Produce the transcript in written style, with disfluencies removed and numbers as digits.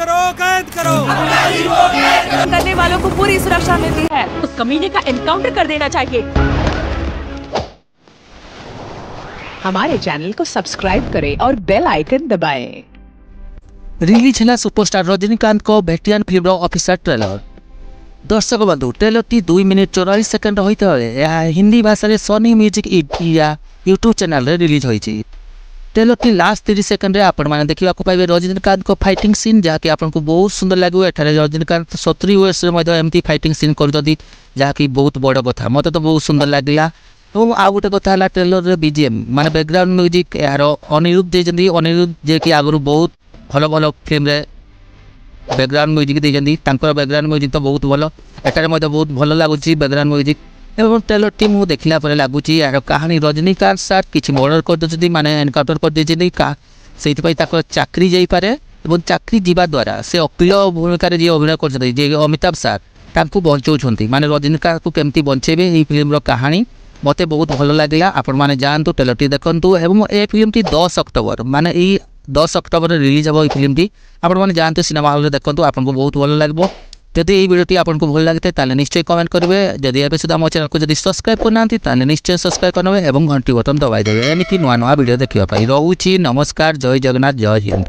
करो, कैद करो। करने वालों को पूरी सुरक्षा मिलती है, उस कमीने का एनकाउंटर कर देना चाहिए। हमारे चैनल को सब्सक्राइब करें और बेल आइकन दबाएं। रिलीज है सुपरस्टार रजनीकांत को भेटियान फिल्म ऑफिशियल ट्रेलर। दर्शक बंधु ट्रेलर 2 मिनिट 44 सेकेंड होता है। हिंदी भाषा में Sunny music India YouTube channel रे रिलीज होती। ट्रेलर लास्ट 30 सेकेंड आपण मैंने देखा पाइबे रजनीकांत को फाइटिंग सीन जहाँकि आपको बहुत सुंदर लगे। एठारे रजनीकांत 70 वर्ष एमती फाइटिंग सीन कर जहाँकि बहुत बड़ कथा मत तो बहुत सुंदर लगला। तो आउ गोटे कथा ट्रेलर बीजीएम माने बैकग्राउंड म्यूजिक यार अनिरुद्ध देते। अनिरुद्ध जे कि आगु बहुत भल भल फिल्म बैकग्राउंड म्यूजिक देते। बैकग्राउंड म्यूजिक तो बहुत भल एटारे बहुत भल लगुच बैकग्राउंड म्यूजिक। एवं ट्रेलर टी मुझे देखला लगुच यार कहानी रजनीकांत सार किसी मर्डर करदे माने एनकाउंटर करदे से चाकरी जापे। चाकरी जीवा द्वारा से अप्रिय भूमिका जी अभिनय कर अमिताभ सार तांको बचाऊँ माने रजनीकांत को केमती बचेबे ये फिल्म कहानी मत बहुत भल लगे। आपण मैंने जातु ट्रेलर टी देखु। ए फिल्म टी 10 अक्टोबर माने 10 अक्टोबर रिलीज हे फिल्म टी। आपण मैंने जातु सिनेमा हॉल देखु आपको बहुत भल लगे। जदि ये वीडियो आपको भल लगे तो निश्चय कमेंट करेंगे। जदि ए सुधा मो चैनल को जब सब्सक्राइब करना निश्चय सब्सक्राइब करेंगे और घंटी बटन दबाई देवे एमती नुआ नुआ वीडियो देखा। रोची नमस्कार। जय जगन्नाथ जय हिंद।